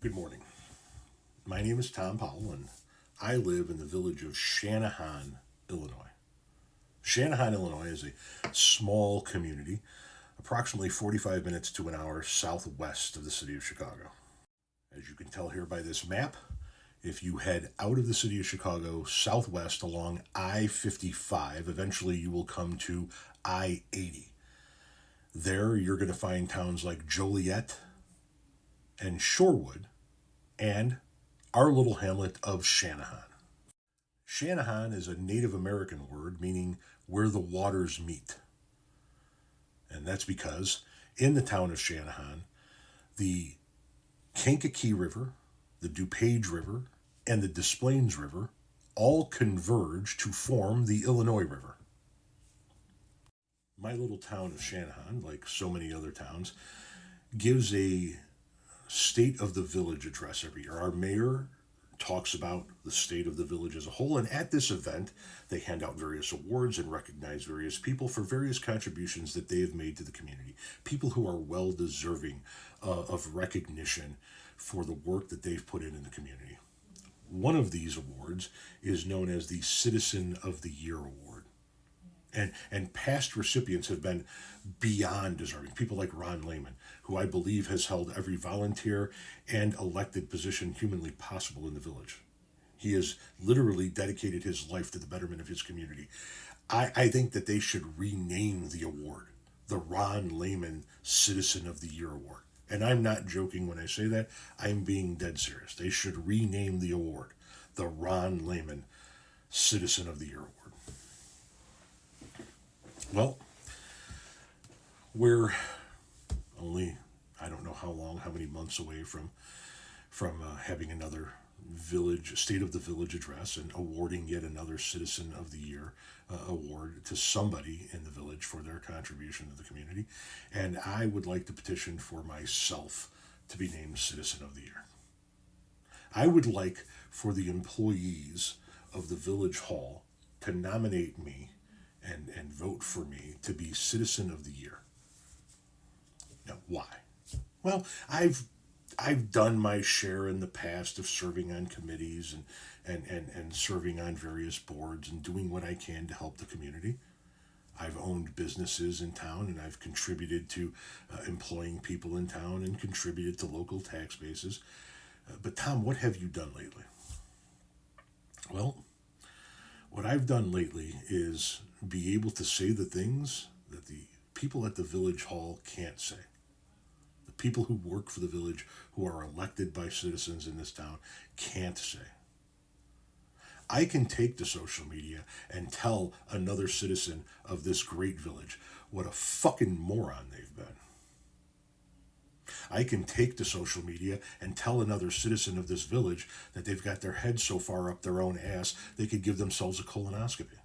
Good morning. My name is Tom Powell, and I live in the village of Channahon, Illinois. Channahon, Illinois is a small community, approximately 45 minutes to an hour southwest of the city of Chicago. As you can tell here by this map, if you head out of the city of Chicago southwest along I-55, eventually you will come to I-80. There you're going to find towns like Joliet and Shorewood, and our little hamlet of Channahon. Channahon is a Native American word meaning where the waters meet. And that's because in the town of Channahon, the Kankakee River, the DuPage River, and the Des Plaines River all converge to form the Illinois River. My little town of Channahon, like so many other towns, gives a state of the village address every year. Our mayor talks about the state of the village as a whole, and at this event, they hand out various awards and recognize various people for various contributions that they have made to the community. People who are well deserving of recognition for the work that they've put in the community. One of these awards is known as the Citizen of the Year Award. And past recipients have been beyond deserving. People like Ron Lehman, who I believe has held every volunteer and elected position humanly possible in the village. He has literally dedicated his life to the betterment of his community. I think that they should rename the award the Ron Lehman Citizen of the Year Award. And I'm not joking when I say that. I'm being dead serious. They should rename the award the Ron Lehman Citizen of the Year Award. Well, we're only, I don't know how many months away from having another state of the village address and awarding yet another Citizen of the Year award to somebody in the village for their contribution to the community. And I would like to petition for myself to be named Citizen of the Year. I would like for the employees of the village hall to nominate me and vote for me to be Citizen of the Year. Now, why? Well, I've done my share in the past of serving on committees and serving on various boards and doing what I can to help the community. I've owned businesses in town, and I've contributed to employing people in town and contributed to local tax bases. But Tom, what have you done lately? Well, what I've done lately is be able to say the things that the people at the village hall can't say. The people who work for the village, who are elected by citizens in this town, can't say. I can take to social media and tell another citizen of this great village what a fucking moron they've been. I can take to social media and tell another citizen of this village that they've got their head so far up their own ass they could give themselves a colonoscopy.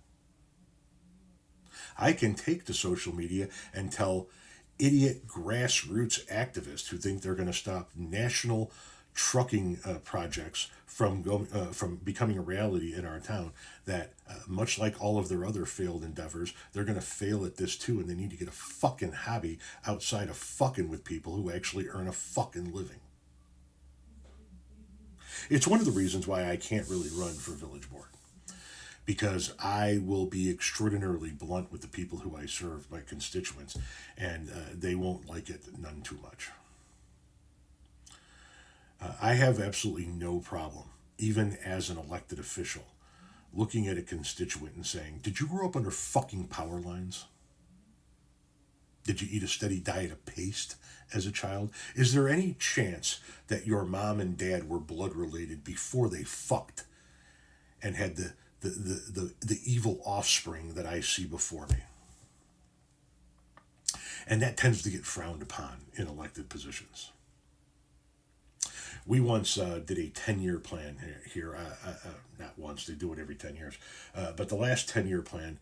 I can take to social media and tell idiot grassroots activists who think they're going to stop national trucking projects from becoming a reality in our town that, much like all of their other failed endeavors, they're going to fail at this too, and they need to get a fucking hobby outside of fucking with people who actually earn a fucking living. It's one of the reasons why I can't really run for village board, because I will be extraordinarily blunt with the people who I serve, my constituents, and they won't like it none too much. I have absolutely no problem, even as an elected official, looking at a constituent and saying, did you grow up under fucking power lines? Did you eat a steady diet of paste as a child? Is there any chance that your mom and dad were blood related before they fucked and had the evil offspring that I see before me? And that tends to get frowned upon in elected positions. We once did a 10-year plan here. Not once, they do it every 10 years. But the last 10-year plan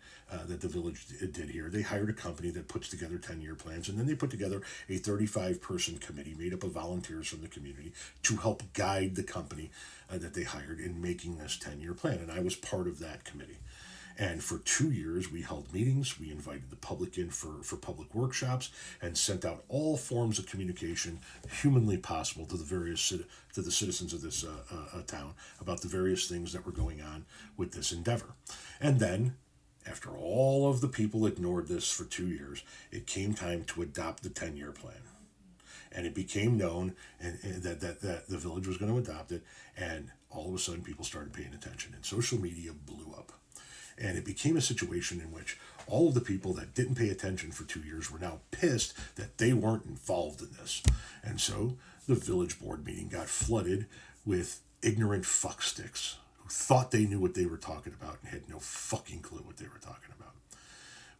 that the village did here, they hired a company that puts together 10-year plans, and then they put together a 35-person committee made up of volunteers from the community to help guide the company that they hired in making this 10-year plan. And I was part of that committee. And for 2 years, we held meetings, we invited the public in for public workshops, and sent out all forms of communication humanly possible to the citizens of this town about the various things that were going on with this endeavor. And then, after all of the people ignored this for 2 years, it came time to adopt the 10-year plan. And it became known that the village was going to adopt it, and all of a sudden people started paying attention, and social media blew up. And it became a situation in which all of the people that didn't pay attention for 2 years were now pissed that they weren't involved in this. And so the village board meeting got flooded with ignorant fucksticks who thought they knew what they were talking about and had no fucking clue what they were talking about.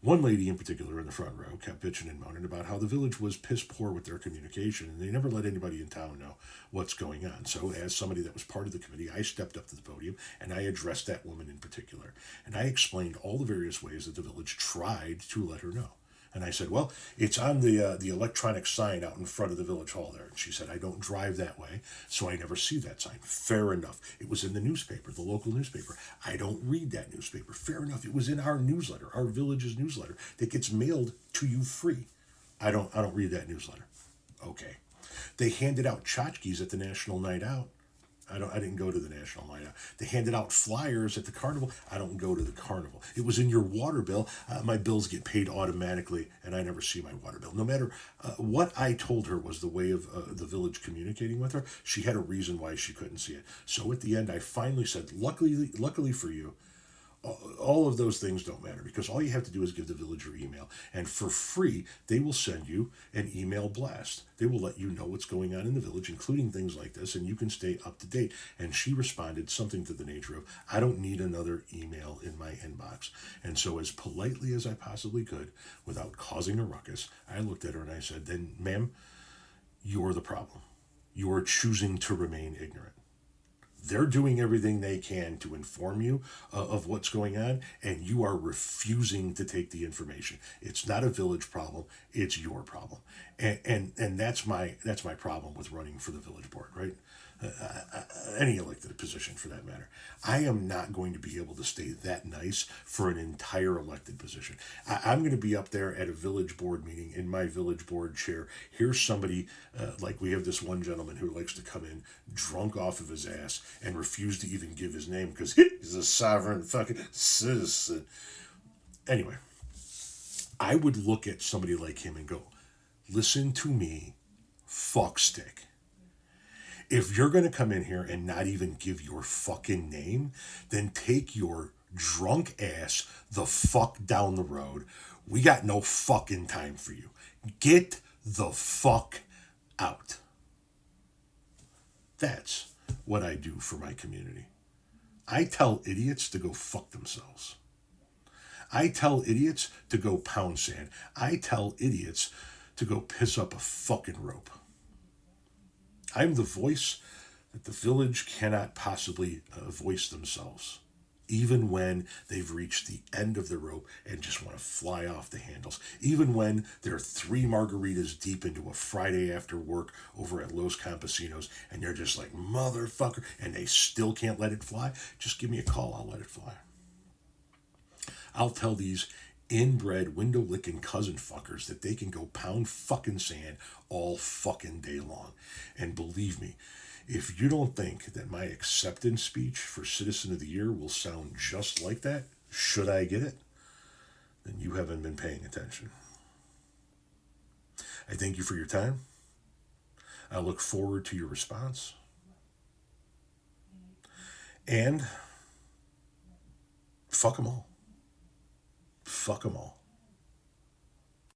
One lady in particular in the front row kept bitching and moaning about how the village was piss poor with their communication, and they never let anybody in town know what's going on. So as somebody that was part of the committee, I stepped up to the podium and I addressed that woman in particular. And I explained all the various ways that the village tried to let her know. And I said, well, it's on the electronic sign out in front of the village hall there. And she said, I don't drive that way, so I never see that sign. Fair enough. It was in the newspaper, the local newspaper. I don't read that newspaper. Fair enough. It was in our newsletter, our village's newsletter, that gets mailed to you free. I don't read that newsletter. Okay. They handed out tchotchkes at the National Night Out. I didn't go to the National Night Out. They handed out flyers at the carnival. I don't go to the carnival. It was in your water bill. My bills get paid automatically, and I never see my water bill. No matter what I told her was the way of the village communicating with her, she had a reason why she couldn't see it. So at the end, I finally said, luckily for you, all of those things don't matter, because all you have to do is give the village your email, and for free they will send you an email blast. They will let you know what's going on in the village, including things like this, and you can stay up to date. And she responded something to the nature of, I don't need another email in my inbox. And so, as politely as I possibly could, without causing a ruckus, I looked at her and I said, then ma'am, you're the problem. You're choosing to remain ignorant. They're doing everything they can to inform you of what's going on, and you are refusing to take the information. It's not a village problem; it's your problem, and that's my problem with running for the village board, right? Any elected position for that matter. I am not going to be able to stay that nice for an entire elected position. I'm going to be up there at a village board meeting in my village board chair. Here's somebody, like we have this one gentleman who likes to come in drunk off of his ass and refuse to even give his name because he's a sovereign fucking citizen. Anyway, I would look at somebody like him and go, listen to me, fuckstick. If you're going to come in here and not even give your fucking name, then take your drunk ass the fuck down the road. We got no fucking time for you. Get the fuck out. That's what I do for my community. I tell idiots to go fuck themselves. I tell idiots to go pound sand. I tell idiots to go piss up a fucking rope. I'm the voice that the village cannot possibly voice themselves, even when they've reached the end of the rope and just want to fly off the handles, even when they're 3 margaritas deep into a Friday after work over at Los Campesinos, and they're just like, motherfucker, and they still can't let it fly. Just give me a call, I'll let it fly. I'll tell these inbred, window-licking cousin fuckers that they can go pound fucking sand all fucking day long. And believe me, if you don't think that my acceptance speech for Citizen of the Year will sound just like that, should I get it, then you haven't been paying attention. I thank you for your time. I look forward to your response. And fuck them all. Fuck them all.